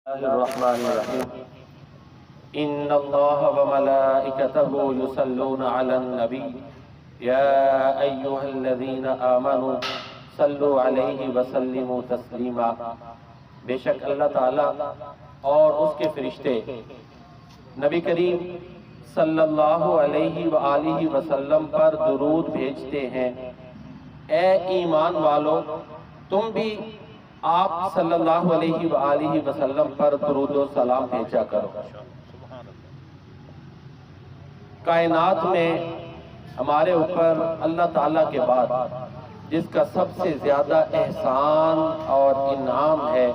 الرحمن الرحیم ان اللہ وملائکتہ یصلون علی النبی یا ایہا الذین آمنوا صلوا علیہ وسلموا تسلیما۔ بے شک اللہ تعالیٰ اور اس کے فرشتے نبی کریم صلی اللہ علیہ وآلہ وسلم پر درود بھیجتے ہیں۔ اے ایمان والو، تم بھی آپ صلی اللہ علیہ وآلہ وسلم پر درود و سلام بھیجا کرو۔ کائنات میں ہمارے اوپر اللہ تعالیٰ کے بعد جس کا سب سے زیادہ احسان اور انعام ہے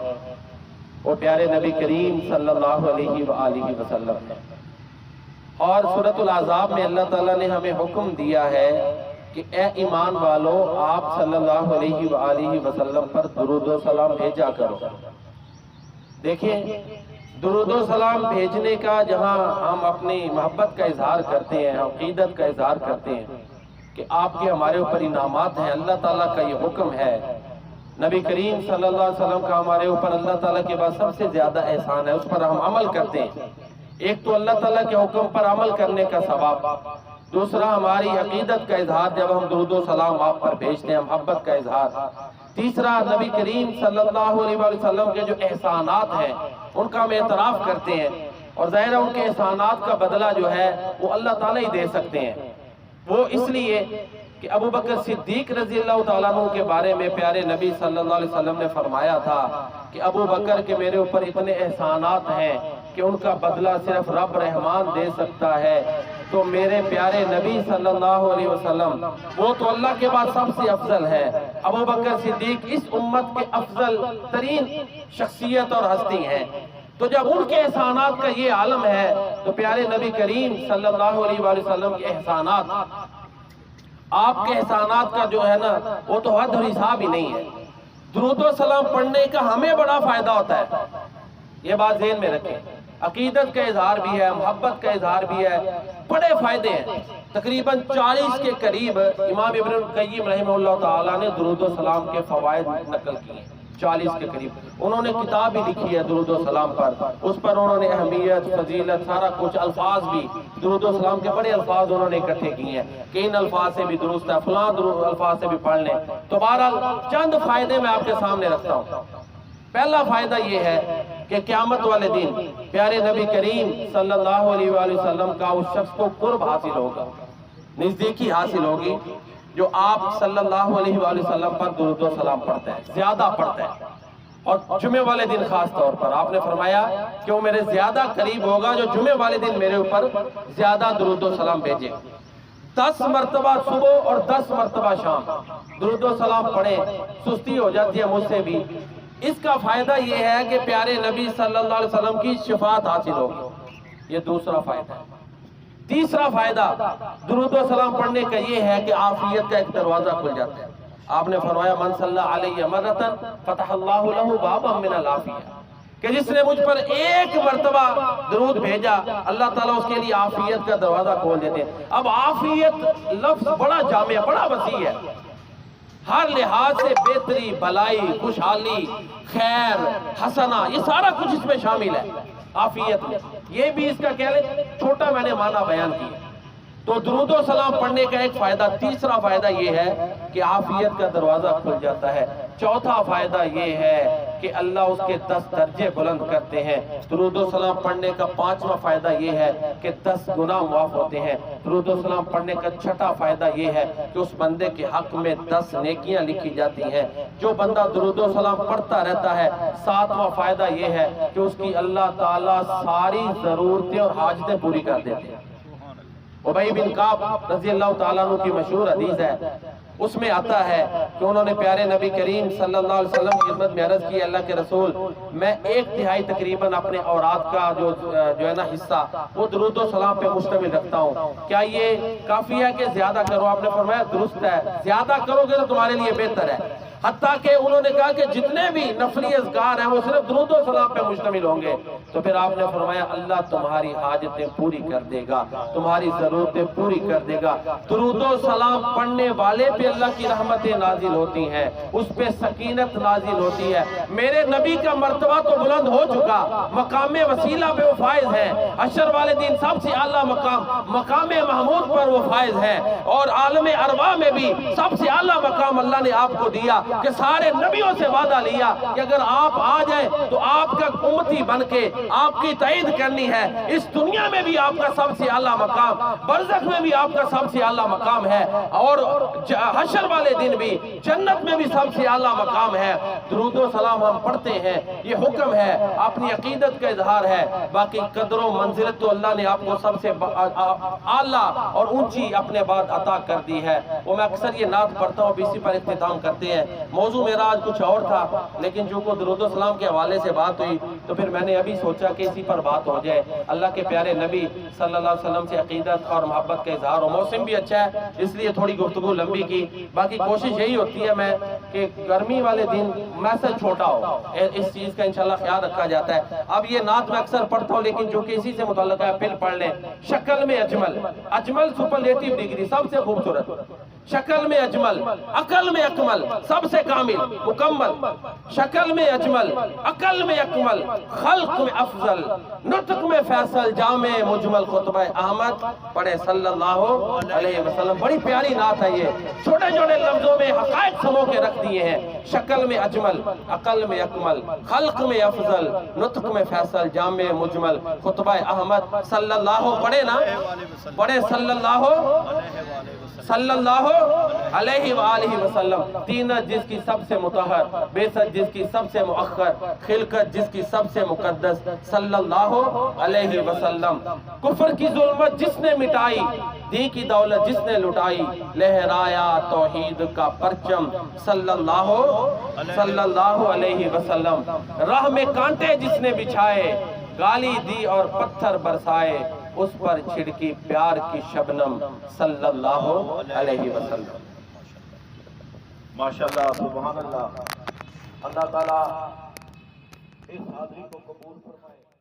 وہ پیارے نبی کریم صلی اللہ علیہ وآلہ وسلم ہے۔ اور سورۃ الاحزاب میں اللہ تعالیٰ نے ہمیں حکم دیا ہے کہ اے ایمان والو، آپ صلی اللہ علیہ وآلہ وسلم پر درود و سلام بھیجا کرو۔ دیکھیں، درود و سلام بھیجنے کا جہاں ہم اپنی محبت کا اظہار کرتے ہیں، عقیدت کا اظہار کرتے ہیں کہ آپ کے ہمارے اوپر انعامات ہیں، اللہ تعالیٰ کا یہ حکم ہے، نبی کریم صلی اللہ علیہ وسلم کا ہمارے اوپر اللہ تعالیٰ کے بعد سب سے زیادہ احسان ہے، اس پر ہم عمل کرتے ہیں۔ ایک تو اللہ تعالیٰ کے حکم پر عمل کرنے کا ثواب، دوسرا ہماری عقیدت کا اظہار جب ہم درود و سلام آپ پر بھیجتے ہیں، محبت کا اظہار، تیسرا نبی کریم صلی اللہ علیہ وسلم کے جو احسانات ہیں ان کا ہم اعتراف کرتے ہیں، اور ظاہر ہے ان کے احسانات کا بدلہ جو ہے وہ اللہ تعالیٰ ہی دے سکتے ہیں۔ وہ اس لیے کہ ابو بکر صدیق رضی اللہ تعالیٰ عنہ کے بارے میں پیارے نبی صلی اللہ علیہ وسلم نے فرمایا تھا کہ ابو بکر کے میرے اوپر اتنے احسانات ہیں کہ ان کا بدلہ صرف رب رحمان دے سکتا ہے۔ تو میرے پیارے نبی صلی اللہ علیہ وسلم وہ تو اللہ کے بعد سب سے افضل ہے، ابو بکر صدیق اس امت کے افضل ترین شخصیت اور ہستی ہیں۔ تو جب ان کے احسانات کا یہ عالم ہے تو پیارے نبی کریم صلی اللہ علیہ وسلم کے احسانات، آپ کے احسانات کا جو ہے نا وہ تو حد اور حساب ہی نہیں ہے۔ درود و سلام پڑھنے کا ہمیں بڑا فائدہ ہوتا ہے، یہ بات ذہن میں رکھیں۔ عقیدت کا اظہار بھی ہے، محبت کا اظہار بھی ہے، بڑے فائدے ہیں۔ تقریباً 40 کے قریب امام ابن القیم رحمہ اللہ تعالیٰ نے درود و سلام کے فوائد نقل کیے ہیں، 40 کے قریب۔ انہوں نے کتاب بھی لکھی ہے درود و سلام پر، اس پر انہوں نے اہمیت، فضیلت، سارا کچھ، الفاظ بھی، درود و سلام کے بڑے الفاظ انہوں نے اکٹھے کیے ہیں کہ ان الفاظ سے بھی درست ہے، فلاں الفاظ سے بھی پڑھ لیں۔ تو بہرحال چند فائدے میں آپ کے سامنے رکھتا ہوں۔ پہلا فائدہ یہ ہے کہ قیامت والے دن پیارے نبی کریم صلی اللہ علیہ وآلہ وسلم کا اس شخص کو قرب حاصل ہوگا، نزدیکی حاصل ہوگی جو آپ صلی اللہ علیہ وآلہ وسلم پر درود و سلام پڑھتا ہے، زیادہ پڑھتا ہے۔ اور جمعے والے دن خاص طور پر آپ نے فرمایا کہ وہ میرے زیادہ قریب ہوگا جو جمعے والے دن میرے اوپر زیادہ درود و سلام بھیجے۔ 10 مرتبہ صبح اور 10 مرتبہ شام درود و سلام پڑھیں، سستی ہو جاتی ہے مجھ سے بھی۔ اس کا فائدہ یہ ہے کہ پیارے نبی صلی اللہ علیہ وسلم کی شفاعت حاصل ہوگی، یہ دوسرا فائدہ ہے۔ تیسرا فائدہ درود و سلام پڑھنے کا یہ ہے کہ عافیت کا ایک دروازہ کھل جاتا ہے۔ آپ نے فرمایا من صلی علیہ مرتن فتح اللہ لہ بابا من العافیہ، کہ جس نے مجھ پر ایک مرتبہ درود بھیجا اللہ تعالیٰ اس کے لیے عافیت کا دروازہ کھول دیتے ہیں۔ اب عافیت لفظ بڑا جامع، بڑا وسیع ہے، ہر لحاظ سے بہتری، بھلائی، خوشحالی، خیر، حسنہ، یہ سارا کچھ اس میں شامل ہے عافیت میں۔ یہ بھی اس کا کہہ لیں چھوٹا میں نے معنی بیان کیا۔ تو درود و سلام پڑھنے کا ایک فائدہ، تیسرا فائدہ یہ ہے کہ عافیت کا دروازہ کھل جاتا ہے۔ چوتھا فائدہ یہ ہے کہ اللہ اس کے 10 درجے بلند کرتے ہیں۔ درود و سلام پڑھنے کا 5واں فائدہ یہ ہے کہ 10 گناہ معاف ہوتے ہیں۔ درود و سلام پڑھنے کا 6واں فائدہ یہ ہے کہ اس بندے کے حق میں 10 نیکیاں لکھی جاتی ہیں۔ جو بندہ درود و سلام پڑھتا رہتا ہے، 7واں فائدہ یہ ہے کہ اس کی اللہ تعالیٰ ساری ضرورتیں اور حاجتیں پوری کر دیتے ہیں۔ ابی بن کعب رضی اللہ تعالیٰ عنہ کی مشہور حدیث ہے، اس میں آتا ہے کہ انہوں نے پیارے نبی کریم صلی اللہ علیہ وسلم کی خدمت میں عرض کی، اللہ کے رسول میں 1/3 تقریباً اپنے اوراد کا جو ہے نا حصہ وہ درود و سلام پہ مشتمل رکھتا ہوں، کیا یہ کافی ہے کہ زیادہ کرو؟ آپ نے فرمایا درست ہے، زیادہ کرو گے تو تمہارے لیے بہتر ہے۔ حتیٰ کہ انہوں نے کہا کہ جتنے بھی نفلی اذکار ہیں وہ صرف درود و سلام پہ مشتمل ہوں گے. تو پھر آپ نے فرمایا اللہ تمہاری حاجتیں پوری کر دے گا, تمہاری ضرورتیں پوری کر دے گا. درود و سلام پڑھنے والے پہ اللہ کی رحمتیں نازل ہوتی ہیں, اس پہ سکینت نازل ہوتی ہے. میرے نبی کا مرتبہ تو بلند ہو چکا, مقام وسیلہ پہ وہ فائز ہیں, حشر والے دن سب سے اعلیٰ مقام محمود پر وہ فائز ہیں, اور عالم ارواح میں بھی سب سے اعلیٰ مقام اللہ نے آپ کو دیا کہ سارے نبیوں سے وعدہ لیا کہ اگر آپ آ جائیں تو آپ کا امتی بن کے آپ کی تائید کرنی ہے. اس دنیا میں بھی آپ کا سب سے اعلیٰ مقام, برزخ میں بھی آپ کا سب سے اعلیٰ مقام ہے, اور حشر والے دن بھی جنت میں بھی سب سے اعلیٰ مقام ہے. درود و سلام ہم پڑھتے ہیں, یہ حکم ہے, اپنی عقیدت کا اظہار ہے. باقی قدر و منزلت تو اللہ نے آپ کو سب سے اعلیٰ اور اونچی اپنے بعد عطا کر دی ہے. وہ میں اکثر یہ نعت پڑھتا ہوں, اسی پر اختتام کرتے ہیں. موضوع میرا آج کچھ اور تھا, لیکن جو کو درود و سلام کے حوالے سے بات ہوئی تو پھر میں نے ابھی سوچا کہ اسی پر بات ہو جائے. اللہ کے پیارے نبی صلی اللہ علیہ وسلم سے عقیدت اور محبت کا اظہار, اور موسم بھی اچھا ہے اس لیے تھوڑی گفتگو لمبی کی. باقی کوشش یہی ہوتی ہے میں کہ گرمی والے دن میسج چھوٹا ہو, اس چیز کا انشاءاللہ خیال رکھا جاتا ہے. اب یہ نعت میں اکثر پڑھتا ہوں لیکن جو کہ اسی سے متعلق ہے پھر پڑھ لیں. شکل میں اجمل, اجمل سپرلیٹیو ڈگری, سب سے خوبصورت. شکل میں اجمل, عقل میں اکمل, سب سے کامل مکمل. شکل میں اجمل, عقل میں اکمل, خلق میں افضل, نطق میں فیصل, جامع مجمل, خطبہ احمد پڑھے صلی اللہ علیہ وسلم. بڑی پیاری نعت ہے یہ, چھوٹے چھوٹے لفظوں میں حقائق سمو کے رکھ دیے ہیں. شکل میں اجمل, عقل میں اکمل, خلق میں افضل, نطق میں فیصل, جامع مجمل, خطبہ احمد صلی اللہ, پڑھے نا, پڑھے صلی اللہ علیہ وآلہ وسلم. تینت جس کی سب سے مطہر, بیست جس کی سب سے مؤخر, خلقت جس کی سب سے مقدس, صلی اللہ علیہ وسلم. کفر کی ظلمت جس نے مٹائی, دین کی دولت جس نے لٹائی, لہرایا توحید کا پرچم, صلی اللہ علیہ وسلم. راہ میں کانٹے جس نے بچھائے, گالی دی اور پتھر برسائے, اس پر چھڑکی پیار کی شبنم, صلی اللہ علیہ وسلم. ماشاءاللہ, سبحان اللہ. اللہ تعالیٰ اس حاضری کو قبول فرمائے.